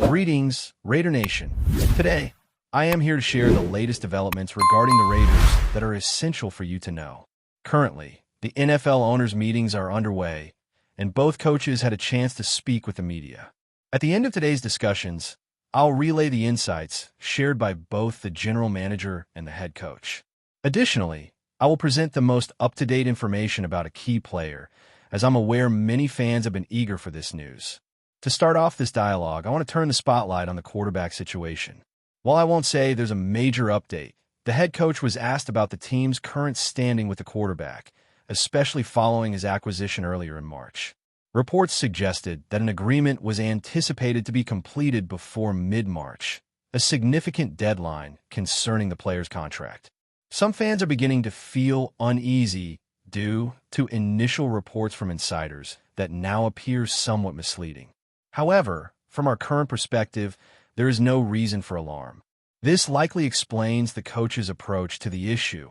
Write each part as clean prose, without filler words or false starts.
Greetings, Raider Nation. Today, I am here to share the latest developments regarding the Raiders that are essential for you to know. Currently, the NFL owners' meetings are underway, and both coaches had a chance to speak with the media. At the end of today's discussions, I'll relay the insights shared by both the general manager and the head coach. Additionally, I will present the most up-to-date information about a key player, as I'm aware many fans have been eager for this news. To start off this dialogue, I want to turn the spotlight on the quarterback situation. While I won't say there's a major update, the head coach was asked about the team's current standing with the quarterback, especially following his acquisition earlier in March. Reports suggested that an agreement was anticipated to be completed before mid-March, a significant deadline concerning the player's contract. Some fans are beginning to feel uneasy due to initial reports from insiders that now appear somewhat misleading. However, from our current perspective, there is no reason for alarm. This likely explains the coach's approach to the issue,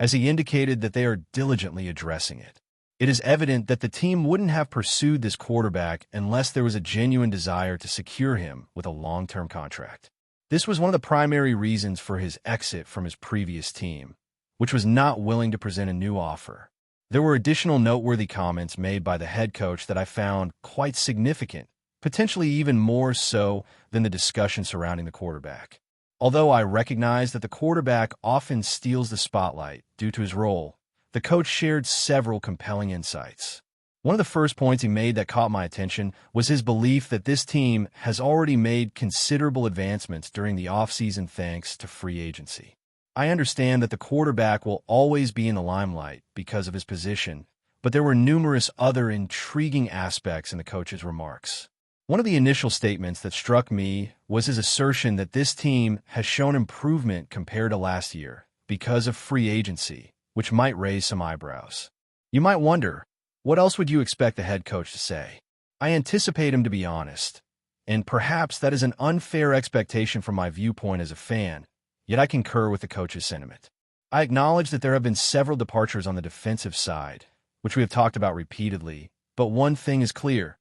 as he indicated that they are diligently addressing it. It is evident that the team wouldn't have pursued this quarterback unless there was a genuine desire to secure him with a long-term contract. This was one of the primary reasons for his exit from his previous team, which was not willing to present a new offer. There were additional noteworthy comments made by the head coach that I found quite significant, potentially even more so than the discussion surrounding the quarterback. Although I recognize that the quarterback often steals the spotlight due to his role, the coach shared several compelling insights. One of the first points he made that caught my attention was his belief that this team has already made considerable advancements during the offseason thanks to free agency. I understand that the quarterback will always be in the limelight because of his position, but there were numerous other intriguing aspects in the coach's remarks. One of the initial statements that struck me was his assertion that this team has shown improvement compared to last year because of free agency, which might raise some eyebrows. You might wonder, what else would you expect the head coach to say? I anticipate him to be honest, and perhaps that is an unfair expectation from my viewpoint as a fan, yet I concur with the coach's sentiment. I acknowledge that there have been several departures on the defensive side, which we have talked about repeatedly, but one thing is clear.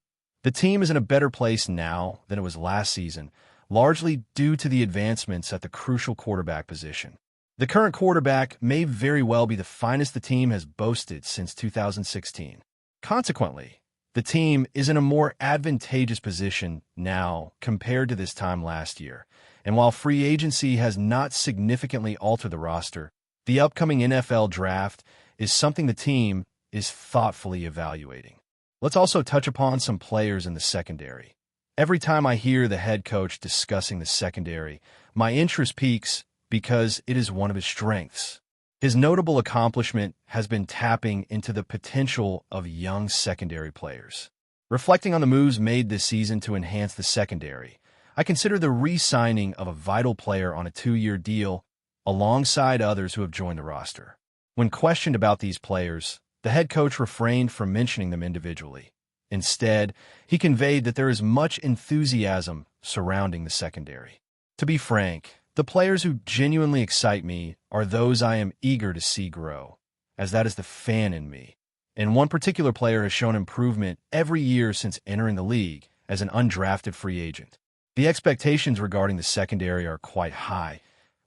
The team is in a better place now than it was last season, largely due to the advancements at the crucial quarterback position. The current quarterback may very well be the finest the team has boasted since 2016. Consequently, the team is in a more advantageous position now compared to this time last year, and while free agency has not significantly altered the roster, the upcoming NFL draft is something the team is thoughtfully evaluating. Let's also touch upon some players in the secondary. Every time I hear the head coach discussing the secondary, my interest peaks because it is one of his strengths. His notable accomplishment has been tapping into the potential of young secondary players. Reflecting on the moves made this season to enhance the secondary, I consider the re-signing of a vital player on a 2-year deal alongside others who have joined the roster. When questioned about these players, the head coach refrained from mentioning them individually. Instead, he conveyed that there is much enthusiasm surrounding the secondary. To be frank, the players who genuinely excite me are those I am eager to see grow, as that is the fan in me. And one particular player has shown improvement every year since entering the league as an undrafted free agent. The expectations regarding the secondary are quite high,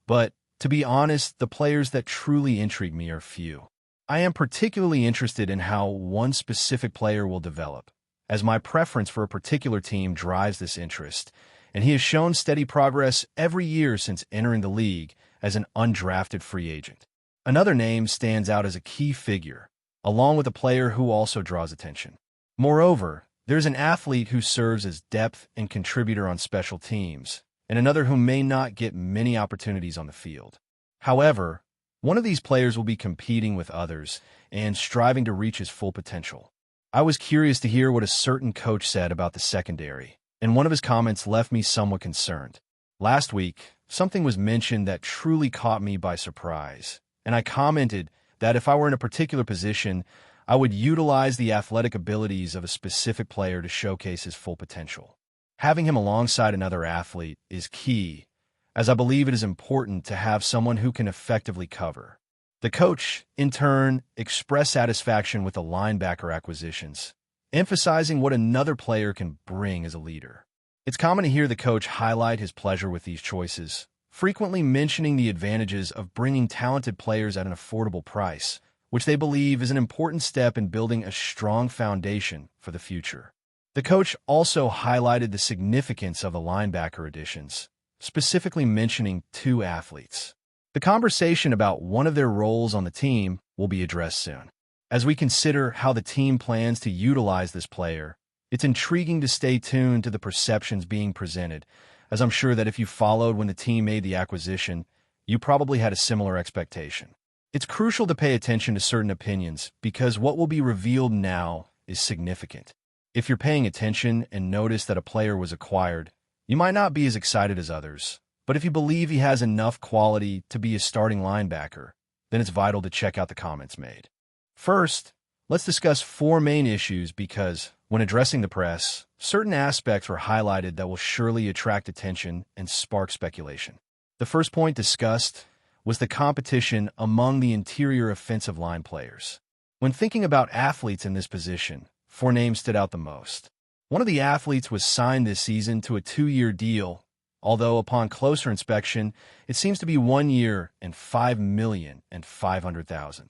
but to be honest, the players that truly intrigue me are few. I am particularly interested in how one specific player will develop, as my preference for a particular team drives this interest, and he has shown steady progress every year since entering the league as an undrafted free agent. Another name stands out as a key figure, along with a player who also draws attention. Moreover, there's an athlete who serves as depth and contributor on special teams, and another who may not get many opportunities on the field. However, one of these players will be competing with others and striving to reach his full potential. I was curious to hear what a certain coach said about the secondary, and one of his comments left me somewhat concerned. Last week, something was mentioned that truly caught me by surprise, and I commented that if I were in a particular position, I would utilize the athletic abilities of a specific player to showcase his full potential. Having him alongside another athlete is key, as I believe it is important to have someone who can effectively cover. The coach, in turn, expressed satisfaction with the linebacker acquisitions, emphasizing what another player can bring as a leader. It's common to hear the coach highlight his pleasure with these choices, frequently mentioning the advantages of bringing talented players at an affordable price, which they believe is an important step in building a strong foundation for the future. The coach also highlighted the significance of the linebacker additions, specifically mentioning 2 athletes. The conversation about one of their roles on the team will be addressed soon. As we consider how the team plans to utilize this player, it's intriguing to stay tuned to the perceptions being presented, as I'm sure that if you followed when the team made the acquisition, you probably had a similar expectation. It's crucial to pay attention to certain opinions because what will be revealed now is significant. If you're paying attention and notice that a player was acquired, you might not be as excited as others, but if you believe he has enough quality to be a starting linebacker, then it's vital to check out the comments made. First, let's discuss 4 main issues because, when addressing the press, certain aspects were highlighted that will surely attract attention and spark speculation. The first point discussed was the competition among the interior offensive line players. When thinking about athletes in this position, 4 names stood out the most. One of the athletes was signed this season to a 2-year deal, although upon closer inspection, it seems to be 1 year and $5,500,000.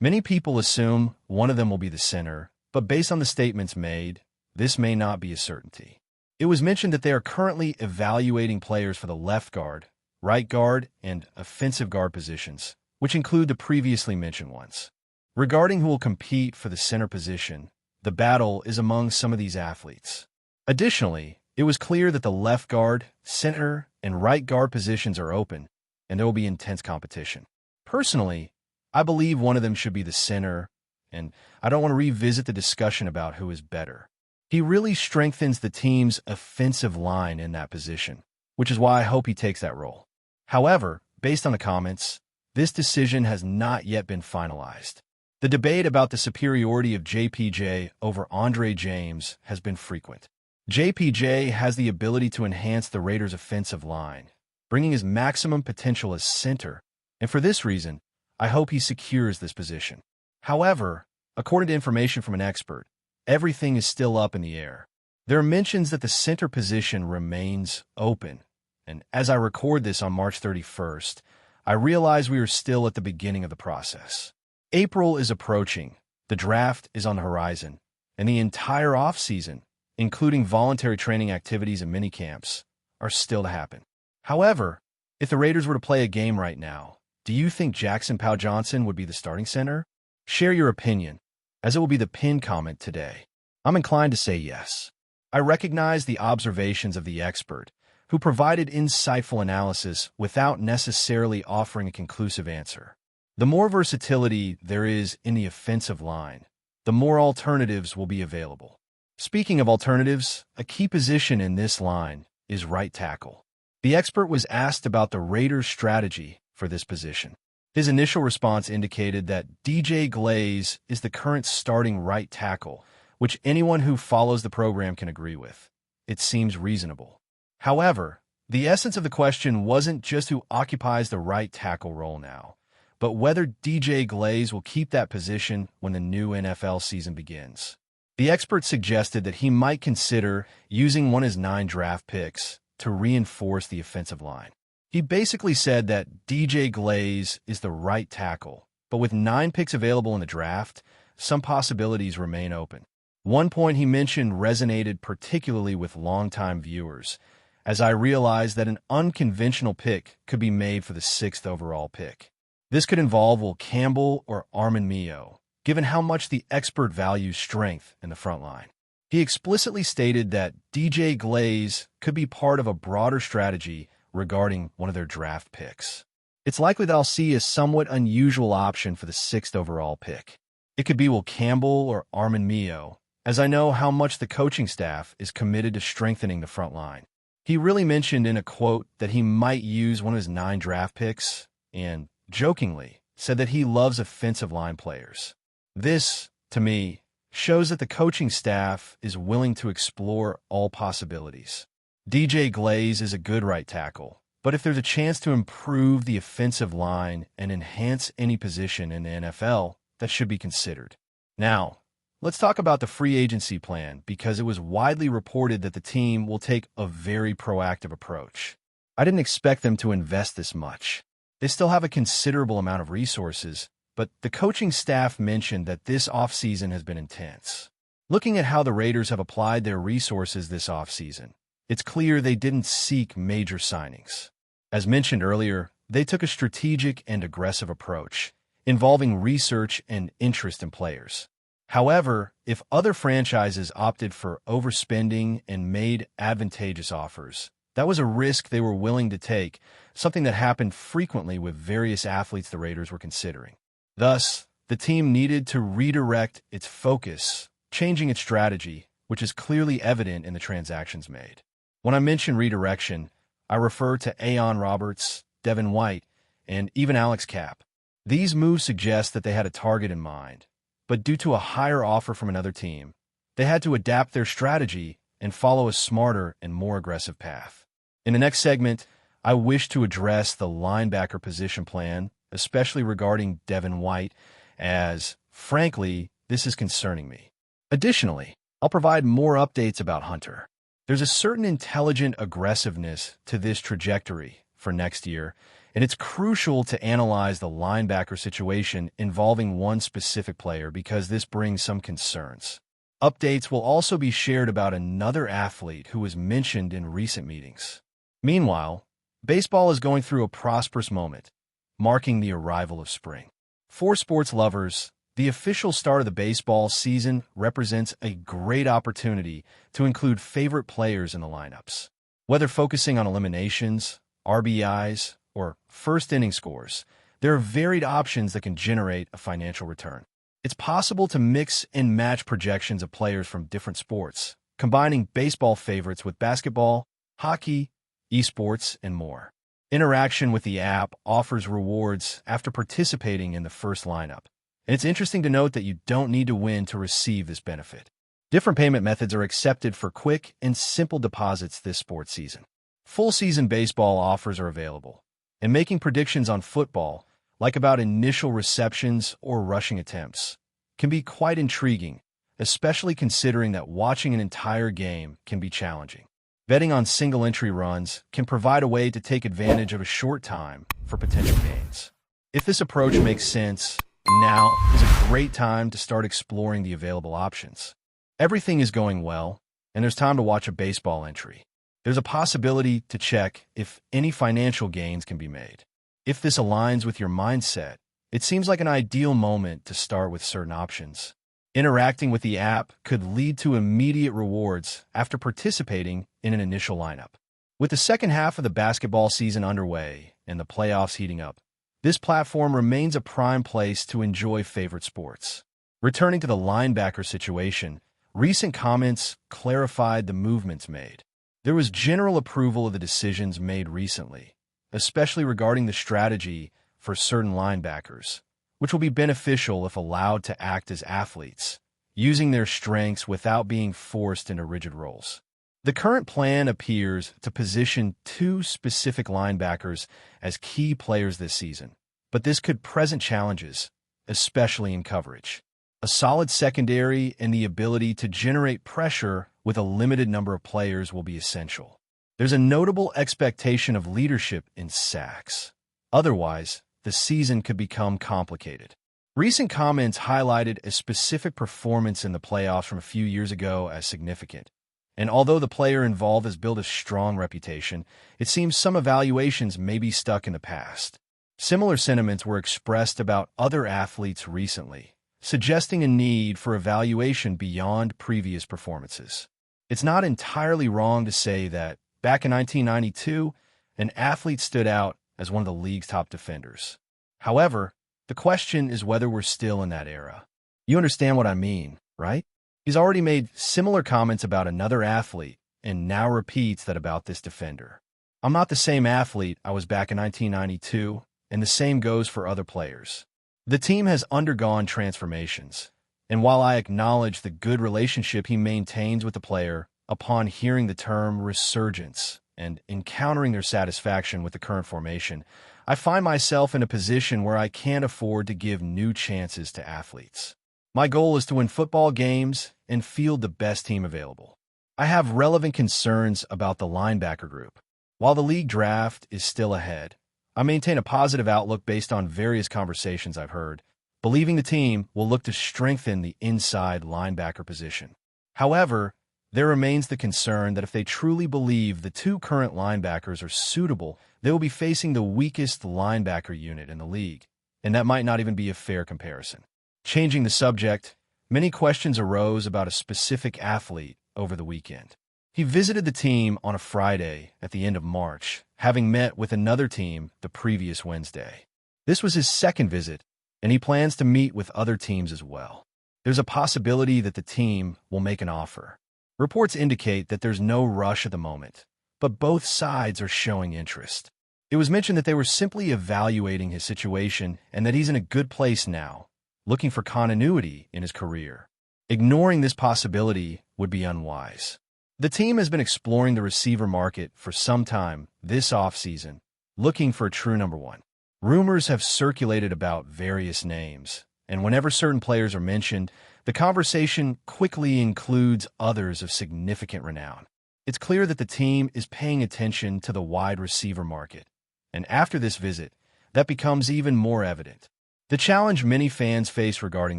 Many people assume one of them will be the center, but based on the statements made, this may not be a certainty. It was mentioned that they are currently evaluating players for the left guard, right guard, and offensive guard positions, which include the previously mentioned ones. Regarding who will compete for the center position, the battle is among some of these athletes. Additionally, it was clear that the left guard, center, and right guard positions are open, and there will be intense competition. Personally, I believe one of them should be the center, and I don't want to revisit the discussion about who is better. He really strengthens the team's offensive line in that position, which is why I hope he takes that role. However, based on the comments, this decision has not yet been finalized. The debate about the superiority of JPJ over Andre James has been frequent. JPJ has the ability to enhance the Raiders' offensive line, bringing his maximum potential as center, and for this reason, I hope he secures this position. However, according to information from an expert, everything is still up in the air. There are mentions that the center position remains open, and as I record this on March 31st, I realize we are still at the beginning of the process. April is approaching, the draft is on the horizon, and the entire offseason, including voluntary training activities and minicamps, are still to happen. However, if the Raiders were to play a game right now, do you think Jackson Powell-Johnson would be the starting center? Share your opinion, as it will be the pinned comment today. I'm inclined to say yes. I recognize the observations of the expert, who provided insightful analysis without necessarily offering a conclusive answer. The more versatility there is in the offensive line, the more alternatives will be available. Speaking of alternatives, a key position in this line is right tackle. The expert was asked about the Raiders' strategy for this position. His initial response indicated that DJ Glaze is the current starting right tackle, which anyone who follows the program can agree with. It seems reasonable. However, the essence of the question wasn't just who occupies the right tackle role now, but whether DJ Glaze will keep that position when the new NFL season begins. The expert suggested that he might consider using one of his 9 draft picks to reinforce the offensive line. He basically said that DJ Glaze is the right tackle, but with 9 picks available in the draft, some possibilities remain open. One point he mentioned resonated particularly with longtime viewers, as I realized that an unconventional pick could be made for the 6th overall pick. This could involve Will Campbell or Armin Mio, given how much the expert values strength in the front line. He explicitly stated that DJ Glaze could be part of a broader strategy regarding one of their draft picks. It's likely that I'll see a somewhat unusual option for the 6th overall pick. It could be Will Campbell or Armin Mio, as I know how much the coaching staff is committed to strengthening the front line. He really mentioned in a quote that he might use one of his 9 draft picks and, jokingly, said that he loves offensive line players. This, to me, shows that the coaching staff is willing to explore all possibilities. DJ Glaze is a good right tackle, but if there's a chance to improve the offensive line and enhance any position in the NFL, that should be considered. Now, let's talk about the free agency plan because it was widely reported that the team will take a very proactive approach. I didn't expect them to invest this much. They still have a considerable amount of resources, but the coaching staff mentioned that this offseason has been intense. Looking at how the Raiders have applied their resources this offseason, it's clear they didn't seek major signings. As mentioned earlier, they took a strategic and aggressive approach, involving research and interest in players. However, if other franchises opted for overspending and made advantageous offers, that was a risk they were willing to take, something that happened frequently with various athletes the Raiders were considering. Thus, the team needed to redirect its focus, changing its strategy, which is clearly evident in the transactions made. When I mention redirection, I refer to Aon Roberts, Devin White, and even Alex Kapp. These moves suggest that they had a target in mind, but due to a higher offer from another team, they had to adapt their strategy and follow a smarter and more aggressive path. In the next segment, I wish to address the linebacker position plan, especially regarding Devin White, as, frankly, this is concerning me. Additionally, I'll provide more updates about Hunter. There's a certain intelligent aggressiveness to this trajectory for next year, and it's crucial to analyze the linebacker situation involving one specific player because this brings some concerns. Updates will also be shared about another athlete who was mentioned in recent meetings. Meanwhile, baseball is going through a prosperous moment, marking the arrival of spring. For sports lovers, the official start of the baseball season represents a great opportunity to include favorite players in the lineups. Whether focusing on eliminations, RBIs, or first-inning scores, there are varied options that can generate a financial return. It's possible to mix and match projections of players from different sports, combining baseball favorites with basketball, hockey, esports, and more. Interaction with the app offers rewards after participating in the first lineup. And it's interesting to note that you don't need to win to receive this benefit. Different payment methods are accepted for quick and simple deposits this sports season. Full-season baseball offers are available, and making predictions on football, like about initial receptions or rushing attempts, can be quite intriguing, especially considering that watching an entire game can be challenging. Betting on single-entry runs can provide a way to take advantage of a short time for potential gains. If this approach makes sense, now is a great time to start exploring the available options. Everything is going well, and there's time to watch a baseball entry. There's a possibility to check if any financial gains can be made. If this aligns with your mindset, it seems like an ideal moment to start with certain options. Interacting with the app could lead to immediate rewards after participating in an initial lineup. With the second half of the basketball season underway and the playoffs heating up, this platform remains a prime place to enjoy favorite sports. Returning to the linebacker situation, recent comments clarified the movements made. There was general approval of the decisions made recently, especially regarding the strategy for certain linebackers, which will be beneficial if allowed to act as athletes, using their strengths without being forced into rigid roles. The current plan appears to position two specific linebackers as key players this season, but this could present challenges, especially in coverage. A solid secondary and the ability to generate pressure with a limited number of players will be essential. There's a notable expectation of leadership in sacks. Otherwise, the season could become complicated. Recent comments highlighted a specific performance in the playoffs from a few years ago as significant. And although the player involved has built a strong reputation, it seems some evaluations may be stuck in the past. Similar sentiments were expressed about other athletes recently, suggesting a need for evaluation beyond previous performances. It's not entirely wrong to say that, back in 1992, an athlete stood out as one of the league's top defenders. However, the question is whether we're still in that era. You understand what I mean, right? He's already made similar comments about another athlete and now repeats that about this defender. I'm not the same athlete I was back in 1992, and the same goes for other players. The team has undergone transformations, and while I acknowledge the good relationship he maintains with the player, upon hearing the term resurgence and encountering their satisfaction with the current formation, I find myself in a position where I can't afford to give new chances to athletes. My goal is to win football games and field the best team available. I have relevant concerns about the linebacker group. While the league draft is still ahead, I maintain a positive outlook based on various conversations I've heard, believing the team will look to strengthen the inside linebacker position. However, there remains the concern that if they truly believe the two current linebackers are suitable, they will be facing the weakest linebacker unit in the league, and that might not even be a fair comparison. Changing the subject, many questions arose about a specific athlete over the weekend. He visited the team on a Friday at the end of March, having met with another team the previous Wednesday. This was his second visit, and he plans to meet with other teams as well. There's a possibility that the team will make an offer. Reports indicate that there's no rush at the moment, but both sides are showing interest. It was mentioned that they were simply evaluating his situation and that he's in a good place now, looking for continuity in his career. Ignoring this possibility would be unwise. The team has been exploring the receiver market for some time this offseason, looking for a true number one. Rumors have circulated about various names, and whenever certain players are mentioned, the conversation quickly includes others of significant renown. It's clear that the team is paying attention to the wide receiver market, and after this visit, that becomes even more evident. The challenge many fans face regarding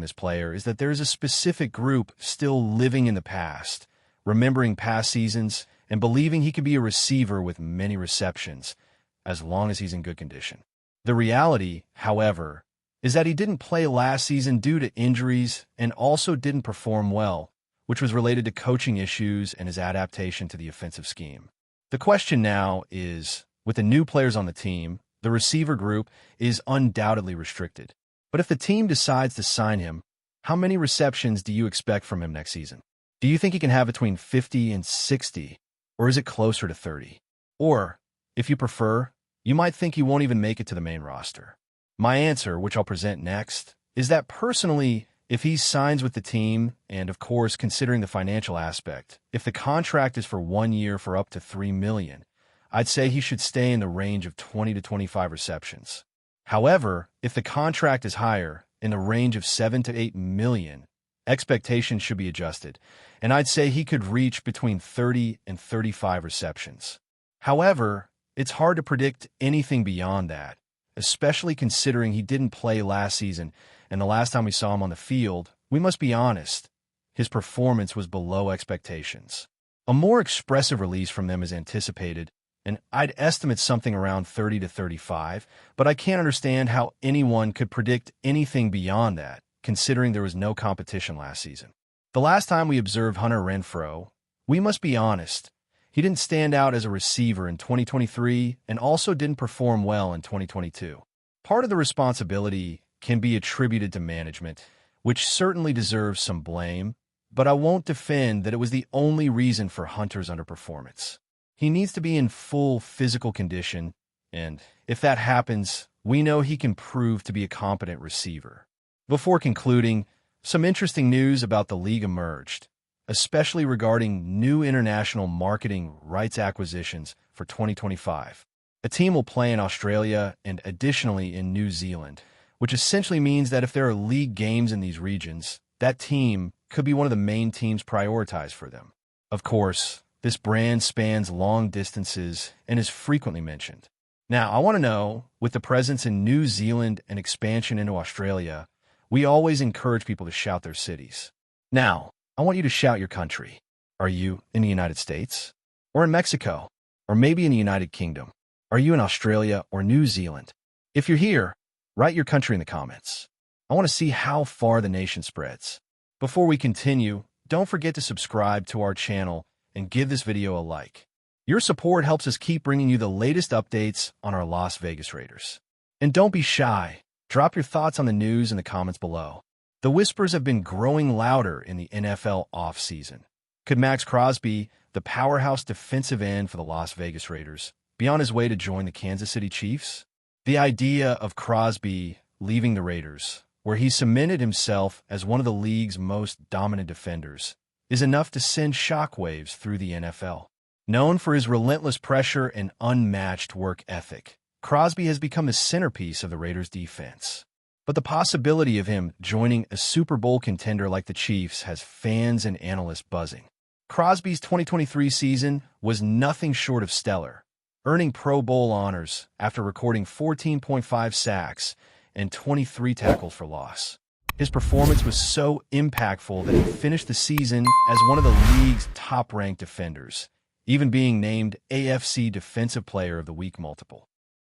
this player is that there is a specific group still living in the past, remembering past seasons and believing he can be a receiver with many receptions, as long as he's in good condition. The reality, however, is that he didn't play last season due to injuries and also didn't perform well, which was related to coaching issues and his adaptation to the offensive scheme. The question now is, with the new players on the team, the receiver group is undoubtedly restricted. But if the team decides to sign him, how many receptions do you expect from him next season? Do you think he can have between 50 and 60, or is it closer to 30? Or, if you prefer, you might think he won't even make it to the main roster. My answer, which I'll present next, is that personally, if he signs with the team, and of course considering the financial aspect, if the contract is for 1 year for up to $3 million, I'd say he should stay in the range of 20 to 25 receptions. However, if the contract is higher, in the range of 7 to 8 million, expectations should be adjusted, and I'd say he could reach between 30 and 35 receptions. However, it's hard to predict anything beyond that, especially considering he didn't play last season, and the last time we saw him on the field, we must be honest, his performance was below expectations. A more expressive release from them is anticipated, and I'd estimate something around 30 to 35, but I can't understand how anyone could predict anything beyond that, considering there was no competition last season. The last time we observed Hunter Renfrow, we must be honest, he didn't stand out as a receiver in 2023 and also didn't perform well in 2022. Part of the responsibility can be attributed to management, which certainly deserves some blame, but I won't defend that it was the only reason for Hunter's underperformance. He needs to be in full physical condition, and if that happens, we know he can prove to be a competent receiver. Before concluding, some interesting news about the league emerged, especially regarding new international marketing rights acquisitions for 2025. A team will play in Australia and additionally in New Zealand, which essentially means that if there are league games in these regions, that team could be one of the main teams prioritized for them. Of course, this brand spans long distances and is frequently mentioned. Now, I want to know, with the presence in New Zealand and expansion into Australia, we always encourage people to shout their cities. Now, I want you to shout your country. Are you in the United States? Or in Mexico? Or maybe in the United Kingdom? Are you in Australia or New Zealand? If you're here, write your country in the comments. I want to see how far the nation spreads. Before we continue, don't forget to subscribe to our channel and give this video a like. Your support helps us keep bringing you the latest updates on our Las Vegas Raiders. And don't be shy. Drop your thoughts on the news in the comments below. The whispers have been growing louder in the NFL offseason. Could Maxx Crosby, the powerhouse defensive end for the Las Vegas Raiders, be on his way to join the Kansas City Chiefs? The idea of Crosby leaving the Raiders, where he cemented himself as one of the league's most dominant defenders, is enough to send shockwaves through the NFL. Known for his relentless pressure and unmatched work ethic, Crosby has become the centerpiece of the Raiders' defense. But the possibility of him joining a Super Bowl contender like the Chiefs has fans and analysts buzzing. Crosby's 2023 season was nothing short of stellar, earning Pro Bowl honors after recording 14.5 sacks and 23 tackles for loss. His performance was so impactful that he finished the season as one of the league's top-ranked defenders, even being named AFC Defensive Player of the Week multiple